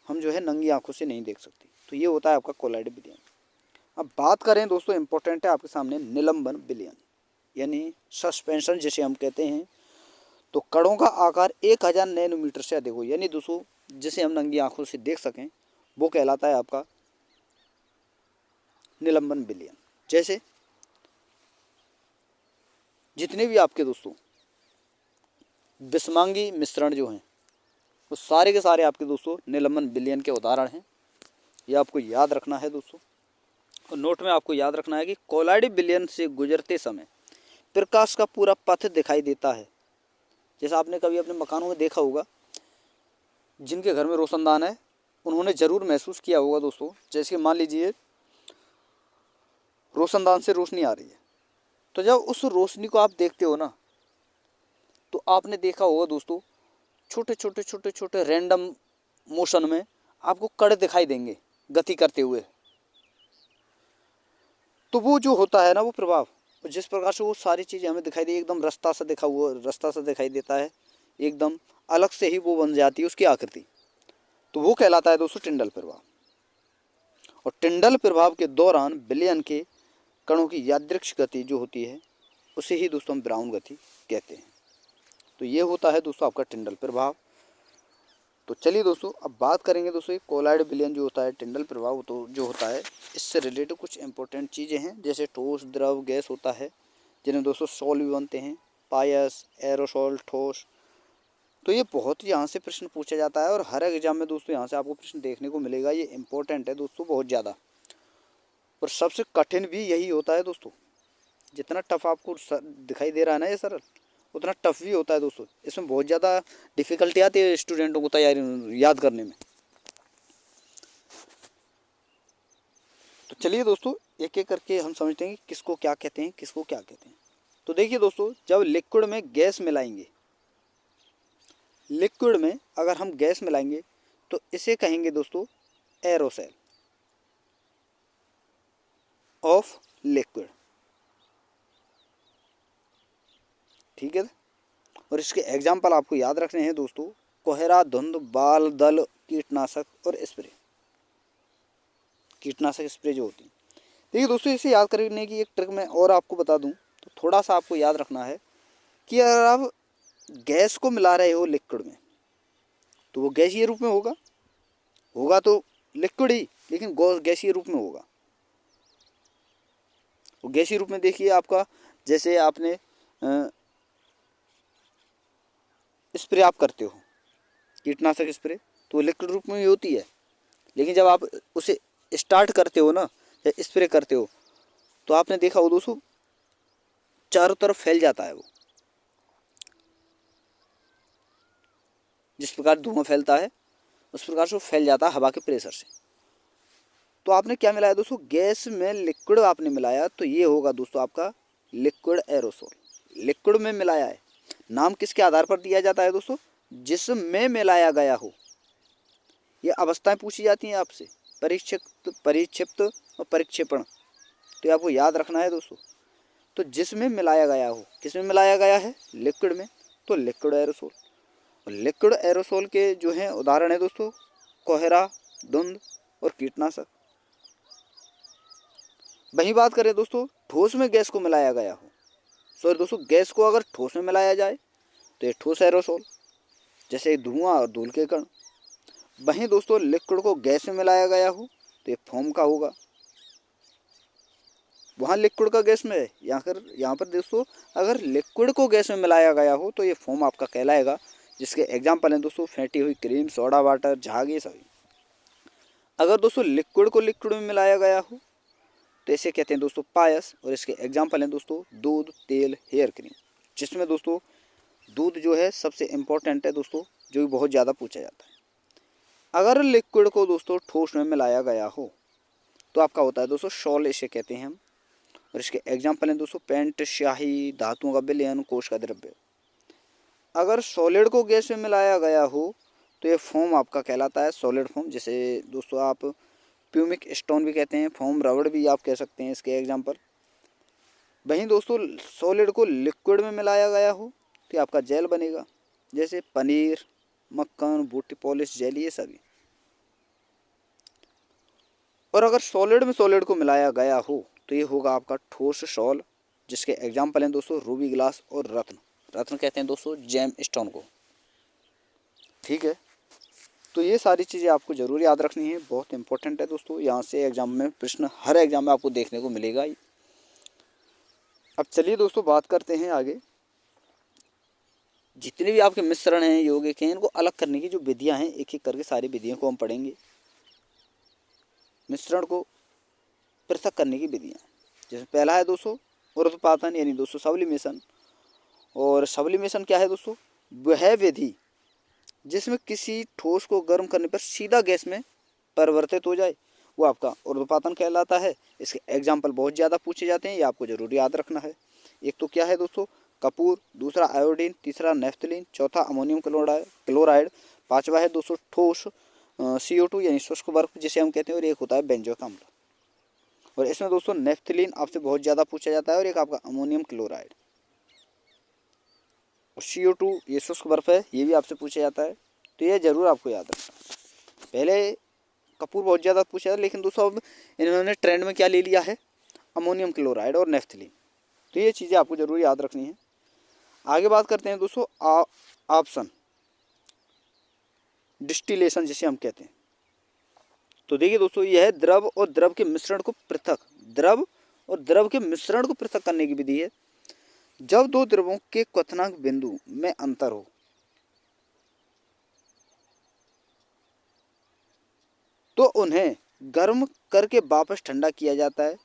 हम जो है नंगी आंखों से नहीं देख सकते। तो ये होता है आपका कोलाइडी विलयन। अब बात करें दोस्तों इंपॉर्टेंट है आपके सामने निलंबन विलयन, यानी सस्पेंशन जिसे हम कहते हैं। तो कणों का आकार 1000 नैनोमीटर से अधिक हो, यानी दोस्तों जिसे हम नंगी आंखों से देख सकें, वो कहलाता है आपका निलंबन विलयन। जैसे जितने भी आपके दोस्तों विषमांगी मिश्रण जो हैं वो सारे के सारे आपके दोस्तों निलंबन विलयन के उदाहरण हैं। ये आपको याद रखना है दोस्तों। और नोट में आपको याद रखना है कि कोलाइडी विलयन से गुजरते समय प्रकाश का पूरा पथ दिखाई देता है। जैसा आपने कभी अपने मकानों में देखा होगा, जिनके घर में रोशनदान है उन्होंने ज़रूर महसूस किया होगा दोस्तों। जैसे मान लीजिए रोशनदान से रोशनी आ रही है, तो जब उस रोशनी को आप देखते हो ना, तो आपने देखा होगा दोस्तों छोटे छोटे छोटे छोटे रैंडम मोशन में आपको कण दिखाई देंगे गति करते हुए। तो वो जो होता है ना वो प्रभाव, जिस प्रकार से वो सारी चीज़ें हमें दिखाई दी, एकदम रास्ता सा दिखाई देता है, एकदम अलग से ही वो बन जाती है उसकी आकृति। तो वो कहलाता है दोस्तों टिंडल प्रभाव। और टिंडल प्रभाव के दौरान विलयन के कणों की यादृच्छिक गति जो होती है उसे ही दोस्तों हम ब्राउन गति कहते हैं। तो ये होता है दोस्तों आपका टिंडल प्रभाव। तो चलिए दोस्तों अब बात करेंगे दोस्तों कोलाइड विलयन जो होता है, टिंडल प्रभाव तो जो होता है, इससे रिलेटेड कुछ इंपॉर्टेंट चीज़ें हैं। जैसे ठोस, द्रव, गैस होता है, जिन्हें दोस्तों सॉल्व भी बनते हैं, पायस, एरोसोल, ठोस, तो ये बहुत यहाँ से प्रश्न पूछा जाता है और हर एग्जाम में दोस्तों यहाँ से आपको प्रश्न देखने को मिलेगा। ये इंपॉर्टेंट है दोस्तों बहुत ज़्यादा, और सबसे कठिन भी यही होता है दोस्तों। जितना टफ आपको दिखाई दे रहा है ना ये सरल, उतना टफ भी होता है दोस्तों। इसमें बहुत ज़्यादा डिफिकल्टी आती है स्टूडेंटों को तैयारी याद करने में। तो चलिए दोस्तों एक एक करके हम समझते हैं कि किसको क्या कहते हैं, किसको क्या कहते हैं। तो देखिए दोस्तों, जब लिक्विड में गैस मिलाएंगे, लिक्विड में अगर हम गैस मिलाएंगे तो इसे कहेंगे दोस्तों एरोसेल ऑफ लिक्विड। ठीक है, और इसके एग्जाम्पल आपको याद रखने हैं दोस्तों, कोहरा, धुंध, बाल, दल, कीटनाशक और स्प्रे। कीटनाशक स्प्रे जो होती है। देखिए दोस्तों, इसे याद करने की एक ट्रिक मैं और आपको बता दूं, तो थोड़ा सा आपको याद रखना है कि अगर आप गैस को मिला रहे हो लिक्विड में तो वो गैसीय रूप में होगा तो लिक्विड ही, लेकिन गैसीय रूप में होगा। वो गैसीय रूप में देखिए आपका, जैसे आपने स्प्रे आप करते हो कीटनाशक स्प्रे, तो वो लिक्विड रूप में ही होती है। लेकिन जब आप उसे स्टार्ट करते हो ना या स्प्रे करते हो, तो आपने देखा हो दोस्तों चारों तरफ फैल जाता है वो, जिस प्रकार धुआं फैलता है उस प्रकार से वो फैल जाता है हवा के प्रेशर से। तो आपने क्या मिलाया दोस्तों, गैस में लिक्विड आपने मिलाया, तो ये होगा दोस्तों आपका लिक्विड एरोसोल। लिक्विड में मिलाया है, नाम किसके आधार पर दिया जाता है दोस्तों, जिसमें मिलाया गया हो। ये अवस्थाएं पूछी जाती हैं आपसे, परिक्षिप्त, परिक्षिप्त और परिक्षेपण, तो ये आपको याद रखना है दोस्तों। तो जिसमें मिलाया गया हो, किसमें मिलाया गया है, लिक्विड में, तो लिक्विड एरोसोल। और लिक्विड एरोसोल के जो हैं उदाहरण है दोस्तों, कोहरा, धुंध और कीटनाशक। वहीं बात करें दोस्तों ठोस में गैस को मिलाया गया हो, सॉरी दोस्तों, गैस को अगर ठोस में मिलाया जाए तो ये ठोस एरोसोल, जैसे धुआं और धूल के कण। वहीं दोस्तों लिक्विड को गैस में मिलाया गया हो तो ये फोम का होगा। वहाँ लिक्विड का गैस में है, यहाँ पर दोस्तों अगर लिक्विड को गैस में मिलाया गया हो तो ये फोम आपका कहलाएगा, जिसके एग्जाम्पल हैं दोस्तों फेंटी हुई क्रीम, सोडा वाटर, झाग, ये सभी। अगर दोस्तों लिक्विड को लिक्विड में मिलाया गया हो तो इसे कहते हैं दोस्तों पायस, और इसके एग्जाम्पल हैं दोस्तों दूध, तेल, हेयर क्रीम, जिसमें दोस्तों दूध जो है सबसे इम्पोर्टेंट है दोस्तों, जो भी बहुत ज़्यादा पूछा जाता है। अगर लिक्विड को दोस्तों ठोस में मिलाया गया हो तो आपका होता है दोस्तों शॉल, इसे कहते हैं हम, और इसके एग्जाम्पल हैं दोस्तों पेंट, स्याही, धातुओं का विलयन, कोश का द्रव्य। अगर सॉलिड को गैस में मिलाया गया हो तो ये फोम आपका कहलाता है, सॉलिड फोम, जिसे दोस्तों आप प्यूमिक स्टोन भी कहते हैं, फोम रबड़ भी आप कह सकते हैं इसके एग्जाम्पल। वहीं दोस्तों सॉलिड को लिक्विड में मिलाया गया हो तो आपका जेल बनेगा, जैसे पनीर, मक्खन, बूटी पॉलिश, जेली, ये सभी। और अगर सॉलिड में सॉलिड को मिलाया गया हो तो ये होगा आपका ठोस सॉल, जिसके एग्जाम्पल हैं दोस्तों रूबी ग्लास और रत्न। रत्न कहते हैं दोस्तों जेम स्टोन को। ठीक है, तो ये सारी चीज़ें आपको ज़रूर याद रखनी है, बहुत इंपॉर्टेंट है दोस्तों। यहाँ से एग्जाम में प्रश्न हर एग्जाम में आपको देखने को मिलेगा ही। अब चलिए दोस्तों बात करते हैं आगे। जितने भी आपके मिश्रण हैं, यौगिक हैं, इनको अलग करने की जो विधियाँ हैं, एक एक करके सारी विधियों को हम पढ़ेंगे। मिश्रण को पृथक करने की विधियाँ, जैसे पहला है दोस्तों ऊर्ध्वपातन, यानी दोस्तों सब्लिमेशन। और सब्लिमेशन क्या है दोस्तों, वह विधि जिसमें किसी ठोस को गर्म करने पर सीधा गैस में परिवर्तित हो जाए, वो आपका ऊर्ध्वपातन कहलाता है। इसके एग्जाम्पल बहुत ज़्यादा पूछे जाते हैं, ये आपको जरूर याद रखना है। एक तो क्या है दोस्तों कपूर, दूसरा आयोडीन, तीसरा नेफ्थलीन, चौथा अमोनियम क्लोराइड, पांचवा है दोस्तों ठोस CO2 यानी शुष्क बर्फ जिसे हम कहते हैं, और एक होता है बेंजोइक अम्ल। और इसमें दोस्तों नेफ्थलीन आपसे बहुत ज़्यादा पूछा जाता है, और एक आपका अमोनियम क्लोराइड। और CO2 ये शुष्क बर्फ है, ये भी आपसे पूछा जाता है, तो ये जरूर आपको याद रखना। पहले कपूर बहुत ज़्यादा पूछा है, लेकिन दोस्तों अब इन्होंने ट्रेंड में क्या ले लिया है, अमोनियम क्लोराइड और नेफ्थलीन। तो ये चीज़ें आपको ज़रूर याद रखनी है। आगे बात करते हैं दोस्तों ऑप्शन डिस्टिलेशन जिसे हम कहते हैं। तो देखिए दोस्तों यह द्रव और द्रव के मिश्रण को पृथक, द्रव और द्रव के मिश्रण को पृथक करने की विधि है। जब दो द्रवों के क्वथनांक बिंदु में अंतर हो, तो उन्हें गर्म करके वापस ठंडा किया जाता है।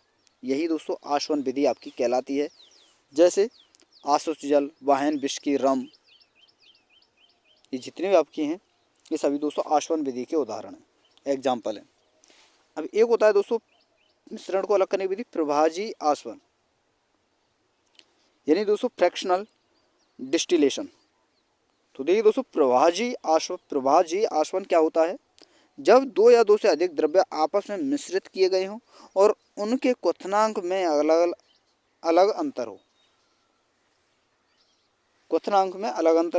यही दोस्तों आसवन विधि आपकी कहलाती है। जैसे आसुत जल, वाहन, विस्की, रम, ये जितने भी आपकी हैं ये सभी दोस्तों आसवन विधि के उदाहरण हैं, एग्जाम्पल हैं। अब एक होता है दोस्तों मिश्रण को अलग करने की विधि प्रभाजी आसवन, यानी दोस्तों फ्रैक्शनल डिस्टिलेशन। तो देखिए दोस्तों प्रभाजी आसवन क्या होता है? जब दो या दो से अधिक द्रव्य आपस में मिश्रित किए गए हों और उनके क्वथनांक में अलग अंतर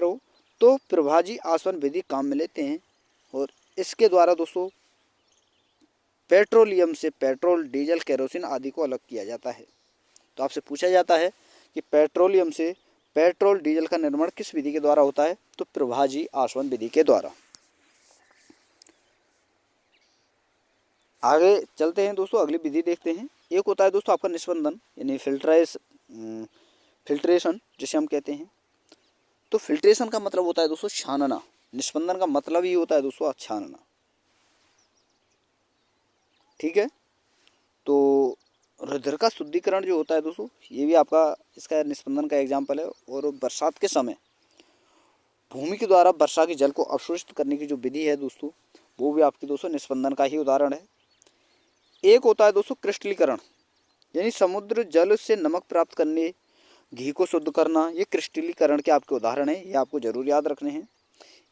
हो, तो प्रभाजी आसवन विधि काम में लेते हैं। और इसके द्वारा दोस्तों पेट्रोलियम से पेट्रोल, डीजल, केरोसिन आदि को अलग किया जाता है। तो आपसे पूछा जाता है कि पेट्रोलियम से पेट्रोल, डीजल का निर्माण किस विधि के द्वारा होता है? तो प्रभाजी आसवन विधि के द्वारा। आगे चलते हैं दोस्तों, अगली विधि देखते हैं। एक होता है दोस्तों आपका निस्पंदन, यानी फिल्ट्रेशन जिसे हम कहते हैं। तो फिल्ट्रेशन का मतलब होता है दोस्तों छानना, निस्पंदन का मतलब ही होता है दोस्तों छानना। ठीक है, तो रुधिर का शुद्धिकरण जो होता है दोस्तों, ये भी आपका इसका निस्पंदन का एग्जाम्पल है। और बरसात के समय भूमि के द्वारा वर्षा के जल को अवशोषित करने की जो विधि है दोस्तों, वो भी आपकी दोस्तों निस्पंदन का ही उदाहरण है। एक होता है दोस्तों क्रिस्टलीकरण, यानी समुद्र जल से नमक प्राप्त करने, घी को शुद्ध करना, ये क्रिस्टलीकरण के आपके उदाहरण हैं, ये आपको जरूर याद रखने हैं।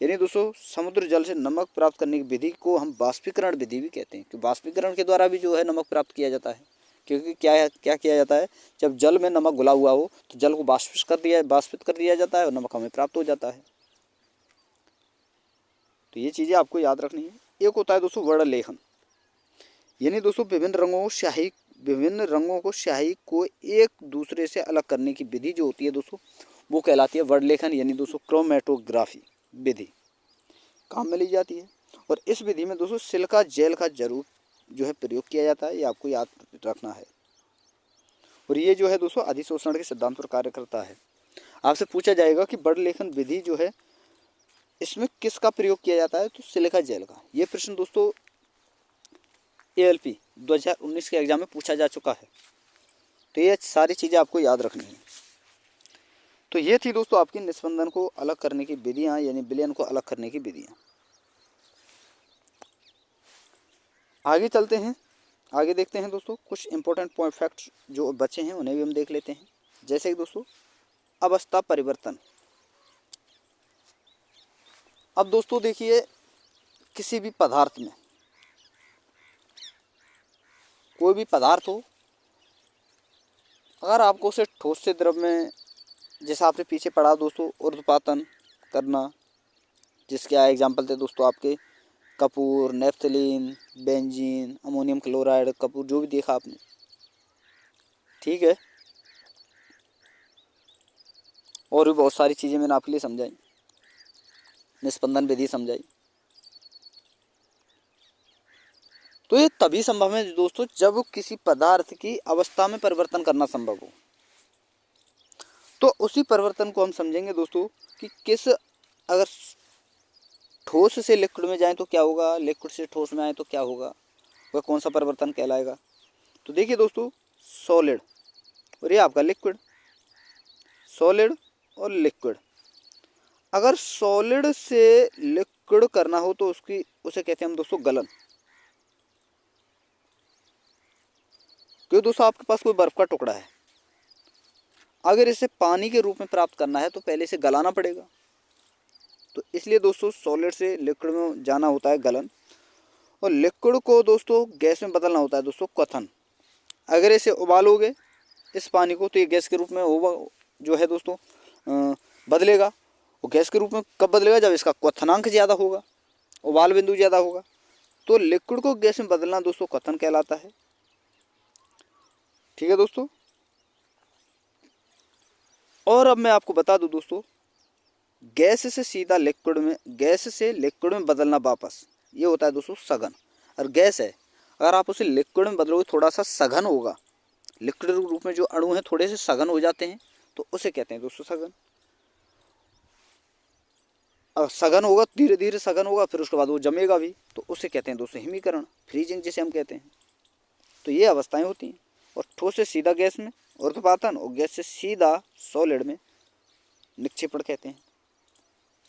यानी दोस्तों समुद्र जल से नमक प्राप्त करने की विधि को हम वाष्पीकरण विधि भी कहते हैं, कि वाष्पीकरण के द्वारा भी जो है नमक प्राप्त किया जाता है। क्योंकि क्या किया जाता है, जब जल में नमक घुला हुआ हो तो जल को वाष्पित कर दिया जाता है और नमक हमें प्राप्त हो जाता है। तो ये चीज़ें आपको याद रखनी है। एक होता है दोस्तों वर्ण लेखन, यानी दोस्तों विभिन्न रंगों को स्याही को एक दूसरे से अलग करने की विधि जो होती है दोस्तों, वो कहलाती है वर्ण लेखन, यानी दोस्तों क्रोमेटोग्राफी विधि काम में ली जाती है। और इस विधि में दोस्तों सिलिका जेल का जरूर जो है प्रयोग किया जाता है, ये आपको याद रखना है। और ये जो है दोस्तों अधिशोषण के सिद्धांत पर कार्य करता है। आपसे पूछा जाएगा कि वर्ण लेखन विधि जो है इसमें किसका प्रयोग किया जाता है? तो सिलिका जेल का। ये प्रश्न दोस्तों ALP 2019 के एग्जाम में पूछा जा चुका है। तो ये सारी चीज़ें आपको याद रखनी है। तो ये थी दोस्तों आपकी निस्पंदन को अलग करने की विधियाँ, यानी विलयन को अलग करने की विधियाँ। आगे चलते हैं, आगे देखते हैं दोस्तों कुछ इंपॉर्टेंट पॉइंट फैक्ट्स जो बचे हैं उन्हें भी हम देख लेते हैं। जैसे कि दोस्तों अवस्था परिवर्तन। अब दोस्तों देखिए, किसी भी पदार्थ में, कोई भी पदार्थ हो, अगर आपको उसे ठोस से द्रव में, जैसे आपने पीछे पढ़ा दोस्तों ऊर्ध्वपातन करना, जिसके एग्जाम्पल थे दोस्तों आपके Kapoor, naphthalene, benzene, ammonium chloride, Kapoor, जो भी देखा आपने। ठीक है, और भी बहुत सारी चीज़ें मैंने आपके लिए समझाई, निस्पंदन विधि समझाई। तो ये तभी संभव है दोस्तों जब किसी पदार्थ की अवस्था में परिवर्तन करना संभव हो। तो उसी परिवर्तन को हम समझेंगे दोस्तों कि अगर ठोस से लिक्विड में जाए तो क्या होगा, लिक्विड से ठोस में आए तो क्या होगा, वह कौन सा परिवर्तन कहलाएगा। तो देखिए दोस्तों सॉलिड और ये आपका लिक्विड, सॉलिड और लिक्विड। अगर सॉलिड से लिक्विड करना हो तो उसे कहते हैं हम दोस्तों गलन। क्यों दोस्तों, आपके पास कोई बर्फ का टुकड़ा है, अगर इसे पानी के रूप में प्राप्त करना है तो पहले इसे गलाना पड़ेगा। तो इसलिए दोस्तों सॉलिड से लिक्विड में जाना होता है गलन, और लिक्विड को दोस्तों गैस में बदलना होता है दोस्तों क्वथन। अगर इसे उबालोगे इस पानी को तो ये गैस के रूप में जो है दोस्तों बदलेगा। वो गैस के रूप में कब बदलेगा? जब इसका क्वथनांक ज़्यादा होगा, उबाल बिंदु ज़्यादा होगा। तो लिक्विड को गैस में बदलना दोस्तों क्वथन कहलाता है। ठीक है दोस्तों, और अब मैं आपको बता दूं दोस्तों, गैस से लिक्विड में बदलना वापस, ये होता है दोस्तों सघन। और गैस है, अगर आप उसे लिक्विड में बदलोगे थोड़ा सा सघन होगा, लिक्विड रूप में जो अणु हैं थोड़े से सघन हो जाते हैं, तो उसे कहते हैं दोस्तों सघन। सघन होगा, धीरे धीरे सघन होगा, फिर उसके बाद वो जमेगा भी, तो उसे कहते हैं दोस्तों हिमीकरण, फ्रीजिंग जिसे हम कहते हैं। तो ये अवस्थाएं होती हैं। और ठोस से सीधा गैस में ऊर्ध्वपातन और गैस से सीधा सॉलिड में निक्षेपण कहते हैं।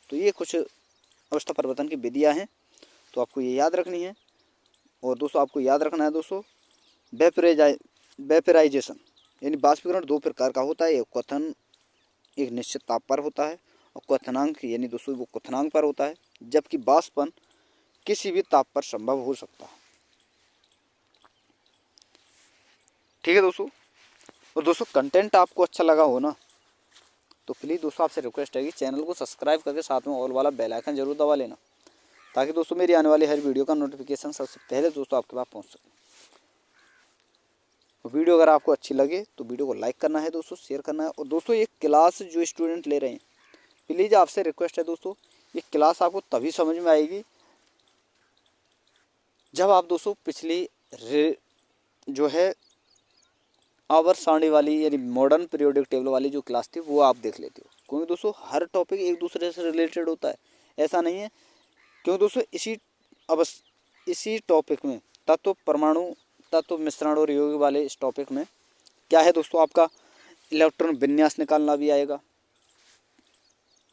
तो ये कुछ अवस्था परिवर्तन की विधियाँ हैं, तो आपको ये याद रखनी है। और दोस्तों आपको याद रखना है दोस्तों, वेपराइजेशन यानी बाष्पीकरण दो प्रकार का होता है। एक क्वथन एक निश्चित ताप पर होता है, और क्वथनांक यानी दोस्तों वो क्वथनांक पर होता है, जबकि बाष्पन किसी भी ताप पर संभव हो सकता है। ठीक है दोस्तों। और दोस्तों कंटेंट आपको अच्छा लगा हो ना, तो प्लीज़ दोस्तों आपसे रिक्वेस्ट है कि चैनल को सब्सक्राइब करके साथ में ऑल वाला बेल आइकन जरूर दबा लेना, ताकि दोस्तों मेरी आने वाली हर वीडियो का नोटिफिकेशन सबसे पहले दोस्तों आपके पास पहुंच सके। वीडियो अगर आपको अच्छी लगे तो वीडियो को लाइक करना है दोस्तों, शेयर करना है। और दोस्तों ये क्लास जो स्टूडेंट ले रहे हैं, प्लीज़ आपसे रिक्वेस्ट है दोस्तों, ये क्लास आपको तभी समझ में आएगी जब आप दोस्तों पिछली जो है आवर सारणी वाली यानी मॉडर्न पीरियोडिक टेबल वाली जो क्लास थी वो आप देख लेते हो। क्योंकि दोस्तों हर टॉपिक एक दूसरे से रिलेटेड होता है, ऐसा नहीं है। क्योंकि दोस्तों इसी टॉपिक में तत्व परमाणु तत्व मिश्रण और योग वाले इस टॉपिक में क्या है दोस्तों, आपका इलेक्ट्रॉन विन्यास निकालना भी आएगा,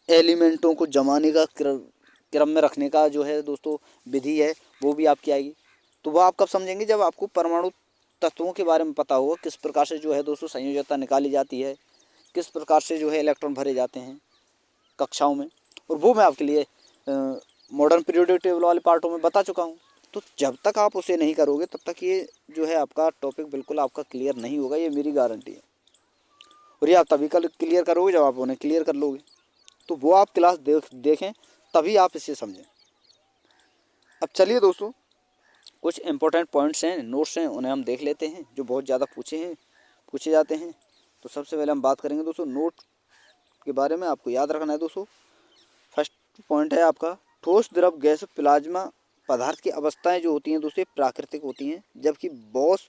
एलिमेंटों को जमाने का क्रम में रखने का जो है दोस्तों विधि है वो भी आपकी आएगी। तो वो आप कब समझेंगे, जब आपको परमाणु तत्वों के बारे में पता होगा, किस प्रकार से जो है दोस्तों संयोजकता निकाली जाती है, किस प्रकार से जो है इलेक्ट्रॉन भरे जाते हैं कक्षाओं में। और वो मैं आपके लिए मॉडर्न पीरियोडिक टेबल वाले पार्टों में बता चुका हूँ। तो जब तक आप उसे नहीं करोगे तब तक ये जो है आपका टॉपिक बिल्कुल आपका क्लियर नहीं होगा, ये मेरी गारंटी है। और ये आप तभी क्लियर करोगे जब आप उन्हें क्लियर कर लोगे। तो वो आप क्लास देखें तभी आप इसे समझें। अब चलिए दोस्तों, कुछ इंपॉर्टेंट पॉइंट्स हैं, नोट्स हैं, उन्हें हम देख लेते हैं जो बहुत ज़्यादा पूछे जाते हैं। तो सबसे पहले हम बात करेंगे दोस्तों नोट के बारे में। आपको याद रखना है दोस्तों, फर्स्ट पॉइंट है आपका ठोस द्रव गैस प्लाज्मा पदार्थ की अवस्थाएं जो होती हैं दोस्तों प्राकृतिक होती हैं, जबकि बॉस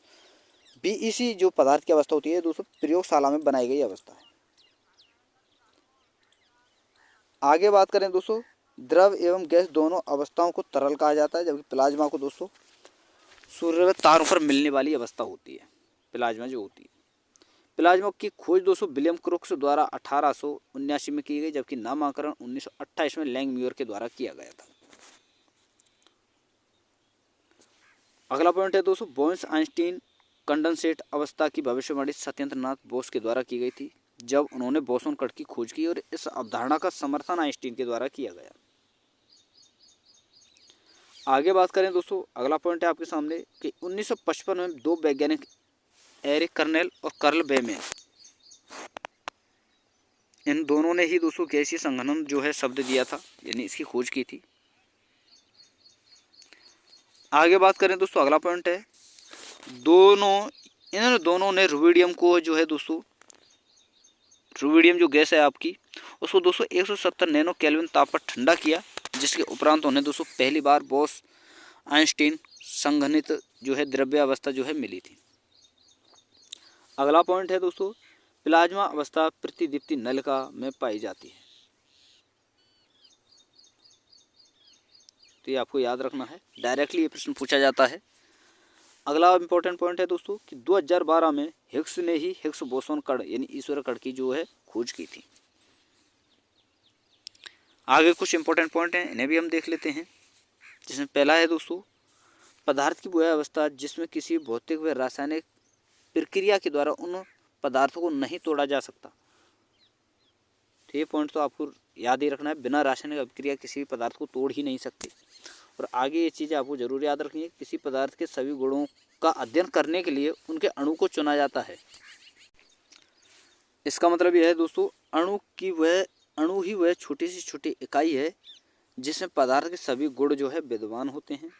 बीईसी जो पदार्थ की अवस्था होती है दोस्तों प्रयोगशाला में बनाई गई अवस्था है। आगे बात करें दोस्तों, द्रव एवं गैस दोनों अवस्थाओं को तरल कहा जाता है, जबकि प्लाज्मा को दोस्तों सूर्य तारों पर मिलने वाली अवस्था होती है। प्लाज्मा जो होती है, प्लाज्मा की खोज दोस्तों विलियम क्रुक्स द्वारा 1879 में की गई, जबकि नामकरण 1928 में लैंगम्यूर के द्वारा किया गया था। अगला पॉइंट है दोस्तों, बोस आइंस्टीन कंडेंसेट अवस्था की भविष्यवाणी सत्येंद्रनाथ बोस के द्वारा की गई थी, जब उन्होंने बोसोन कण की खोज की, और इस अवधारणा का समर्थन आइंस्टीन के द्वारा किया गया। आगे बात करें दोस्तों, अगला पॉइंट है आपके सामने कि 1955 में दो वैज्ञानिक एरिक कर्नेल और कार्ल बेमेन, इन दोनों ने ही दोस्तों गैसीय संघनन जो है शब्द दिया था, यानी इसकी खोज की थी। आगे बात करें दोस्तों, अगला पॉइंट है इन दोनों ने रुबिडियम को जो है दोस्तों, रुबिडियम जो गैस है आपकी, उसको दोस्तों 170 नैनो केल्विन ताप पर ठंडा किया, जिसके उपरांत उन्हें दोस्तों पहली बार बोस आइंस्टीन संघनित जो है द्रव्य अवस्था जो है मिली थी। अगला पॉइंट है दोस्तों, प्लाज्मा अवस्था प्रतिदीप्ति नलिका में पाई जाती है। तो ये आपको याद रखना है, डायरेक्टली ये प्रश्न पूछा जाता है। अगला इंपॉर्टेंट पॉइंट है दोस्तों कि 2012 में हिग्स ने ही हिग्स बोसोन कण यानी ईश्वर कण की जो है खोज की थी। आगे कुछ इंपॉर्टेंट पॉइंट हैं, इन्हें भी हम देख लेते हैं। जिसमें पहला है दोस्तों, पदार्थ की वह अवस्था जिसमें किसी भौतिक व रासायनिक प्रक्रिया के द्वारा उन पदार्थों को नहीं तोड़ा जा सकता। तो ये पॉइंट तो आपको याद ही रखना है, बिना रासायनिक अभिक्रिया किसी भी पदार्थ को तोड़ ही नहीं सकती। और आगे ये चीज़ आपको जरूर याद रखनी है, किसी पदार्थ के सभी गुणों का अध्ययन करने के लिए उनके अणु को चुना जाता है। इसका मतलब यह है दोस्तों, अणु ही वह छोटी से छोटी इकाई है जिसमें पदार्थ के सभी गुण जो है विद्यमान होते हैं,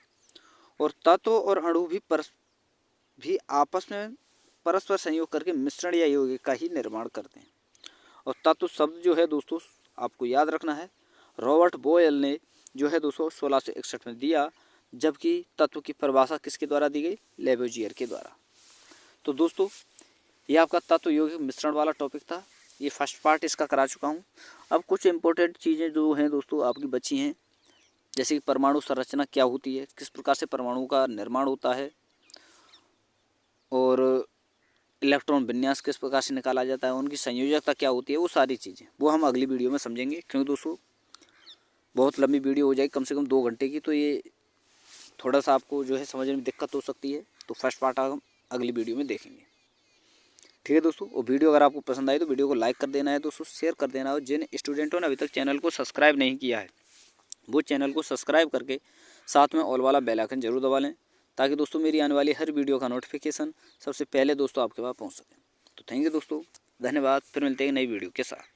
और तत्व और अणु भी आपस में परस्पर संयोग करके मिश्रण या यौगिक का ही निर्माण करते हैं। और तत्व शब्द जो है दोस्तों आपको याद रखना है, रॉबर्ट बोयल ने जो है दोस्तों 1661 में दिया, जबकि तत्व की परिभाषा किसके द्वारा दी गई, लेबोजियर के द्वारा। तो दोस्तों ये आपका तत्व यौगिक मिश्रण वाला टॉपिक था। ये फर्स्ट पार्ट इसका करा चुका हूँ। अब कुछ इम्पोर्टेंट चीज़ें जो हैं दोस्तों आपकी बची हैं, जैसे कि परमाणु संरचना क्या होती है, किस प्रकार से परमाणु का निर्माण होता है, और इलेक्ट्रॉन विन्यास किस प्रकार से निकाला जाता है, उनकी संयोजकता क्या होती है, वो सारी चीज़ें वो हम अगली वीडियो में समझेंगे। क्योंकि दोस्तों बहुत लंबी वीडियो हो जाएगी, कम से कम 2 घंटे की, तो ये थोड़ा सा आपको जो है समझने में दिक्कत हो सकती है। तो फर्स्ट पार्ट हम अगली वीडियो में देखेंगे। ठीक है दोस्तों, और वीडियो अगर आपको पसंद आई तो वीडियो को लाइक कर देना है दोस्तों, शेयर कर देना है। और जिन स्टूडेंटों ने अभी तक चैनल को सब्सक्राइब नहीं किया है वो चैनल को सब्सक्राइब करके साथ में ऑल वाला बेल आइकन जरूर दबा लें, ताकि दोस्तों मेरी आने वाली हर वीडियो का नोटिफिकेशन सबसे पहले दोस्तों आपके पास पहुंच सके। तो थैंक यू दोस्तों, धन्यवाद। फिर मिलते हैं नई वीडियो के साथ।